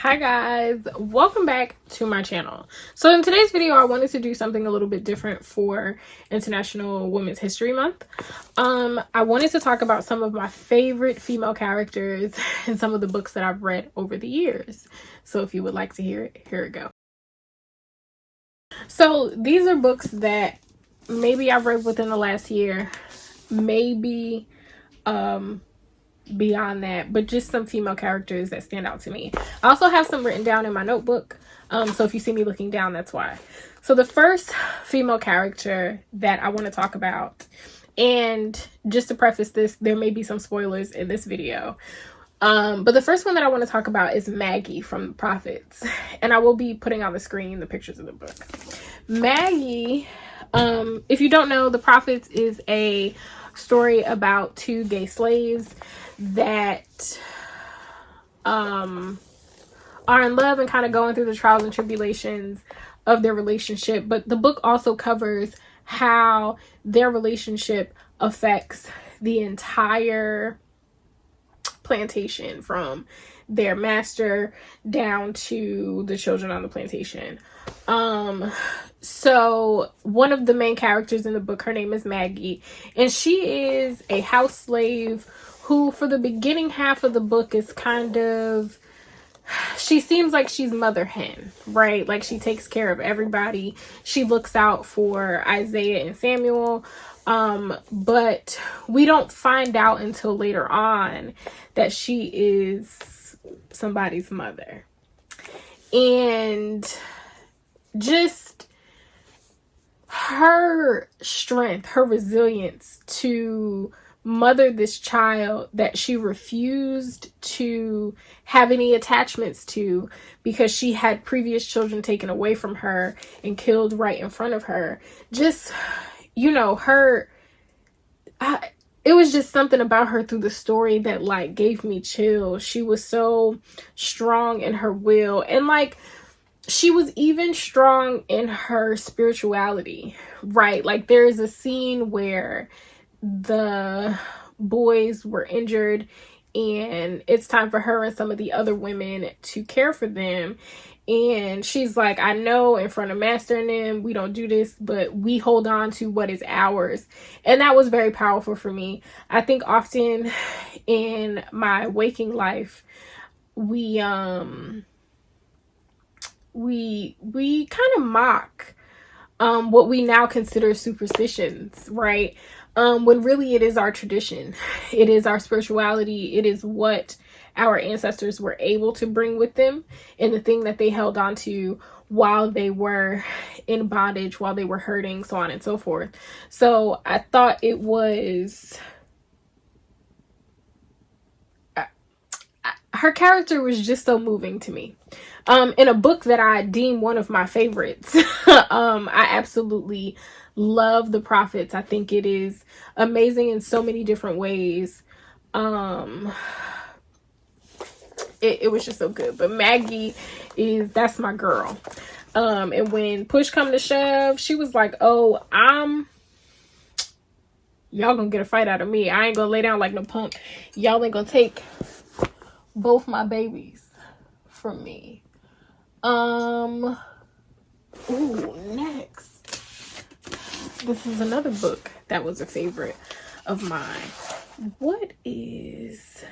Hi guys, welcome back to my channel. So in today's video I wanted to do something a little bit different for International Women's History Month. I wanted to talk about some of my favorite female characters in some of the books that I've read over the years. So if you would like to hear it, here it goes. So these are books that maybe I've read within the last year, maybe beyond that, but just some female characters that stand out to me. I also have some written down in my notebook, so if you see me looking down, that's why. So the first female character that I want to talk about, and just to preface this, there may be some spoilers in this video, but the first one that I want to talk about is Maggie from The Prophets, and I will be putting on the screen the pictures of the book. Maggie, if you don't know, The Prophets is a story about two gay slaves that are in love and kind of going through the trials and tribulations of their relationship. But the book also covers how their relationship affects the entire plantation, from their master down to the children on the plantation. So one of the main characters in the book, her name is Maggie, and she is a house slave who, for the beginning half of the book, is kind of, she seems like she's mother hen, right? Like she takes care of everybody. She looks out for Isaiah and Samuel. But we don't find out until later on that she is somebody's mother. And just her strength, her resilience to mother this child that she refused to have any attachments to because she had previous children taken away from her and killed right in front of her. Just, you know, it was just something about her through the story that like gave me chills. She was so strong in her will, and like she was even strong in her spirituality, right? Like there is a scene where the boys were injured and it's time for her and some of the other women to care for them. And she's like, I know in front of Master and them, we don't do this, but we hold on to what is ours. And that was very powerful for me. I think often in my waking life, we kind of mock what we now consider superstitions, right? When really it is our tradition. It is our spirituality. It is what our ancestors were able to bring with them, and the thing that they held on to while they were in bondage, while they were hurting, so on and so forth. So I thought it was, her character was just so moving to me. In a book that I deem one of my favorites. I absolutely love The Prophets. I think it is amazing in so many different ways. It was just so good. But Maggie that's my girl. And when push come to shove, she was like, oh, y'all gonna get a fight out of me. I ain't gonna lay down like no punk. Y'all ain't gonna take both my babies from me. Ooh, next. This is another book that was a favorite of mine. What is,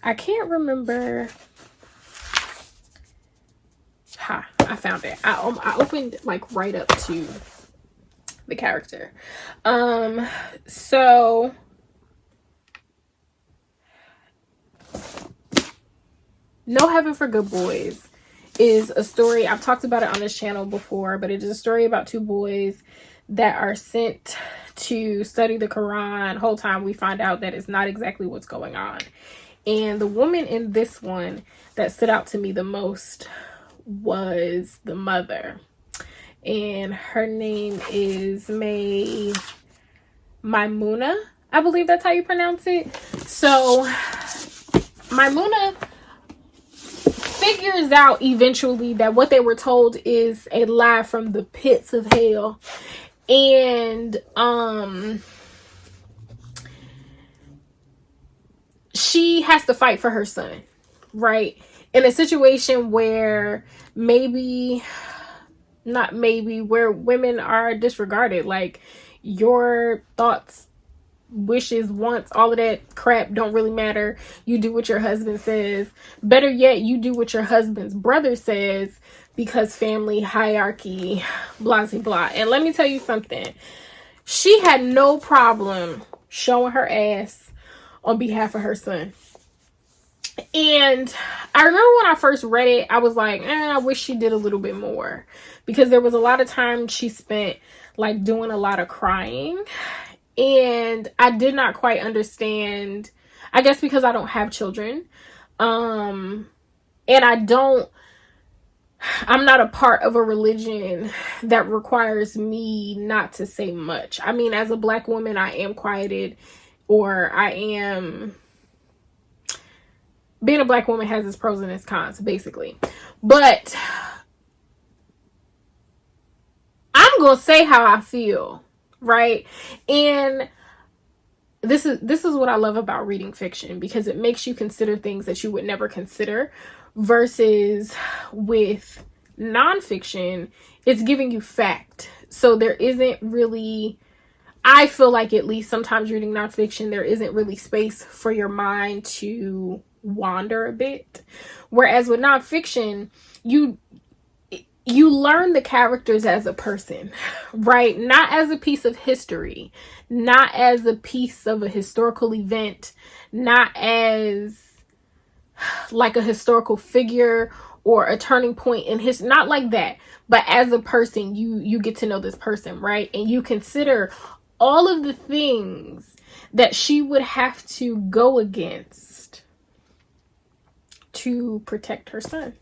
I can't remember. I found it. I opened like right up to the character. So No Heaven for Good Boys is a story, I've talked about it on this channel before, but it is a story about two boys that are sent to study the Quran. Whole time we find out that it's not exactly what's going on. And the woman in this one that stood out to me the most was the mother. And her name is Maimuna. I believe that's how you pronounce it. So Maimuna figures out eventually that what they were told is a lie from the pits of hell. And she has to fight for her son, right? in a situation where maybe, not maybe, where women are disregarded. Like, your thoughts, wishes, wants, all of that crap don't really matter. You do what your husband says. Better yet, you do what your husband's brother says, because family, hierarchy, blah, blah, blah. And let me tell you something. She had no problem showing her ass on behalf of her son. And I remember when I first read it, I was like, I wish she did a little bit more, because there was a lot of time she spent like doing a lot of crying, and I did not quite understand, I guess because I don't have children, and I'm not a part of a religion that requires me not to say much. I mean, as a Black woman, I am quieted, or being a Black woman has its pros and its cons, basically. But I'm going to say how I feel, right? And this is what I love about reading fiction, because it makes you consider things that you would never consider, versus with nonfiction, it's giving you fact. So there isn't really, I feel like, at least sometimes reading nonfiction, there isn't really space for your mind to wander a bit. Whereas with nonfiction, you learn the characters as a person, right? Not as a piece of history, not as a piece of a historical event, not as like a historical figure or a turning point in history, not like that, but as a person, you get to know this person, right? And you consider all of the things that she would have to go against to protect her son.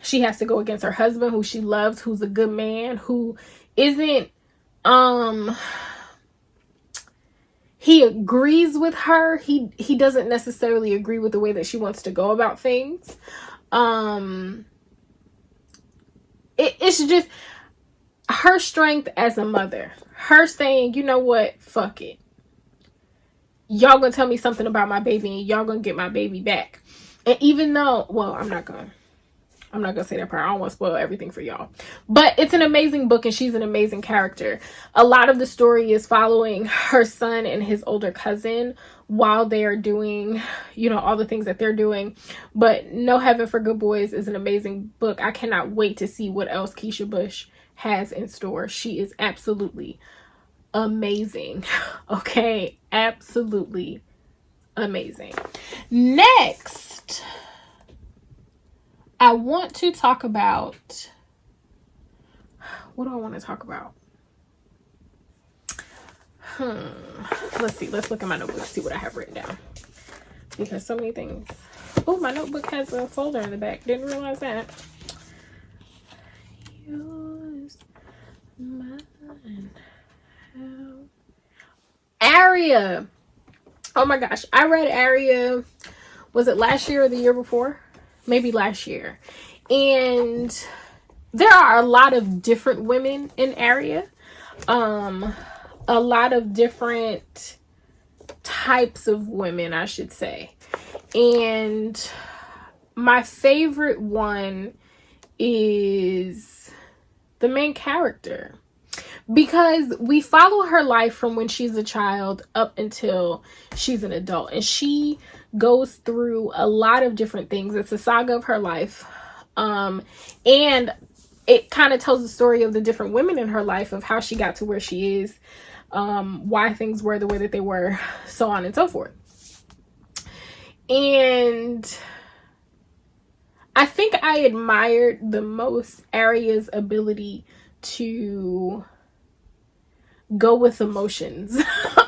She has to go against her husband, who she loves, who's a good man, who isn't, he agrees with her. He doesn't necessarily agree with the way that she wants to go about things. It's just her strength as a mother. Her saying, you know what, fuck it. Y'all gonna tell me something about my baby, and y'all gonna get my baby back. And even though, well, I'm not gonna say that part. I don't want to spoil everything for y'all. But it's an amazing book, and she's an amazing character. A lot of the story is following her son and his older cousin while they are doing, all the things that they're doing. But No Heaven for Good Boys is an amazing book. I cannot wait to see what else Keisha Bush has in store. She is absolutely amazing. Okay? Absolutely amazing. Next, I want to talk about, what do I want to talk about? Let's see. Let's look at my notebook, see what I have written down. Because so many things. Oh, my notebook has a folder in the back. Didn't realize that. Yours, mine. Aria. Oh my gosh. I read Aria, was it last year or the year before? Maybe last year. And there are a lot of different women in Aria. A lot of different types of women, I should say. And my favorite one is the main character, because we follow her life from when she's a child up until she's an adult, and she goes through a lot of different things. It's a saga of her life, and it kind of tells the story of the different women in her life, of how she got to where she is, why things were the way that they were, so on and so forth. And I think I admired the most Aria's ability to go with emotions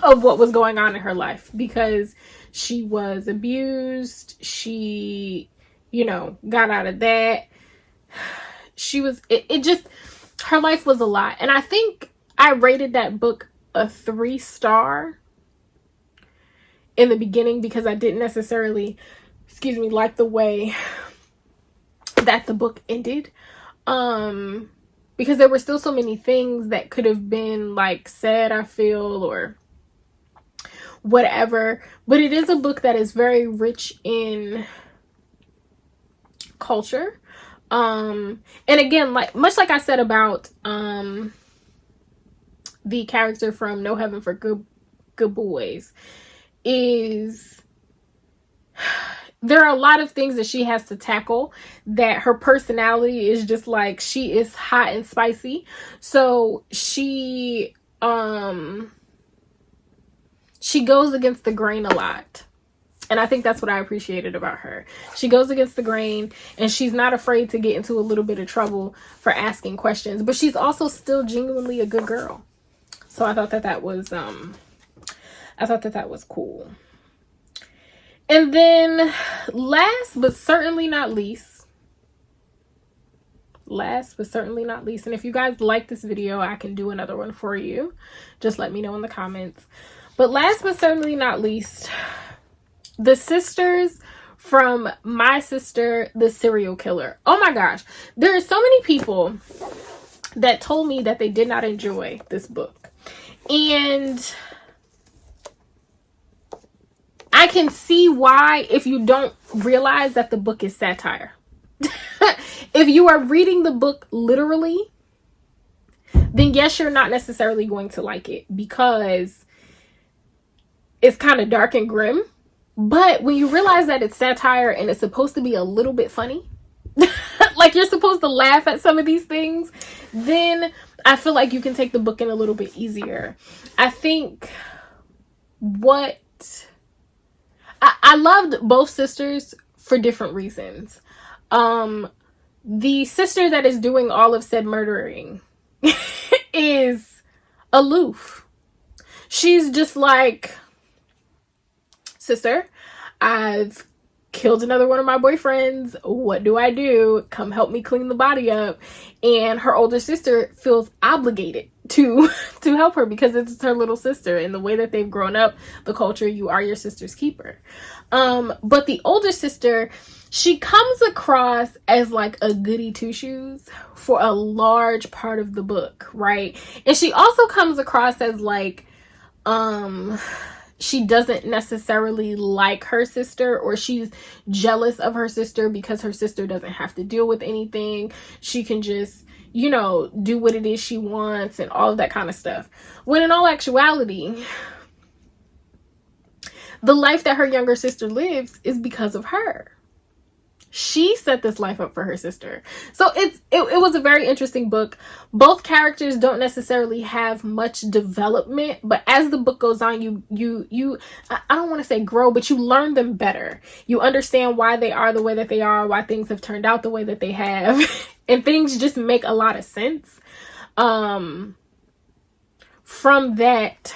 of what was going on in her life, because she was abused. She, got out of that. She was, it just, her life was a lot. And I think I rated that book a 3-star in the beginning, because I didn't necessarily, like the way that the book ended. Because there were still so many things that could have been said, I feel, or whatever. But it is a book that is very rich in culture. And again, like much like I said about the character from No Heaven for Good Boys, is there are a lot of things that she has to tackle that her personality is just like, she is hot and spicy. So she goes against the grain a lot. And I think that's what I appreciated about her. She goes against the grain, and she's not afraid to get into a little bit of trouble for asking questions, but she's also still genuinely a good girl. So I thought that was cool. And then last but certainly not least, and if you guys like this video, I can do another one for you. Just let me know in the comments. But last but certainly not least, the sisters from My Sister, the Serial Killer. Oh my gosh. There are so many people that told me that they did not enjoy this book. And I can see why, if you don't realize that the book is satire. If you are reading the book literally, then yes, you're not necessarily going to like it, because it's kind of dark and grim. But when you realize that it's satire and it's supposed to be a little bit funny, like you're supposed to laugh at some of these things, then I feel like you can take the book in a little bit easier. I think I loved both sisters for different reasons. The sister that is doing all of said murdering is aloof. She's just like, sister, I've killed another one of my boyfriends. What do I do? Come help me clean the body up. And her older sister feels obligated to help her because it's her little sister, and the way that they've grown up, the culture, you are your sister's keeper. But the older sister, she comes across as like a goody two shoes for a large part of the book, right? And she also comes across as like, she doesn't necessarily like her sister, or she's jealous of her sister because her sister doesn't have to deal with anything. She can just, you know, do what it is she wants and all of that kind of stuff. When in all actuality, the life that her younger sister lives is because of her. She set this life up for her sister. So it was a very interesting book. Both characters don't necessarily have much development, but as the book goes on, you I don't want to say grow, but you learn them better. You understand why they are the way that they are, why things have turned out the way that they have, and things just make a lot of sense from that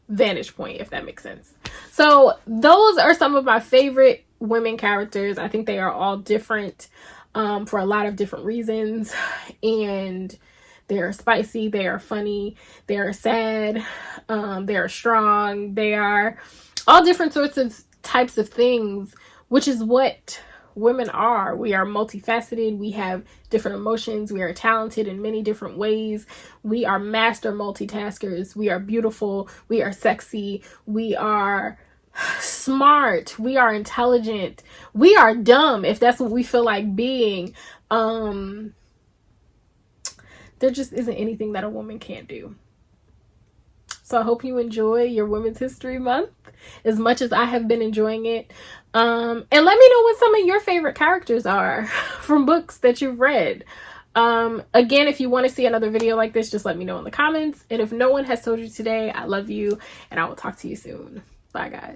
vantage point, if that makes sense. So those are some of my favorite women characters. I think they are all different for a lot of different reasons, and they are spicy, they are funny, they are sad, they are strong, they are all different sorts of types of things, which is what women are. We are multifaceted, we have different emotions, we are talented in many different ways, we are master multitaskers, we are beautiful, we are sexy, we are smart, we are intelligent, we are dumb if that's what we feel like being. There just isn't anything that a woman can't do. So I hope you enjoy your Women's History Month as much as I have been enjoying it. And let me know what some of your favorite characters are from books that you've read. Again, if you want to see another video like this, just let me know in the comments. And if no one has told you today, I love you, and I will talk to you soon. Bye, guys.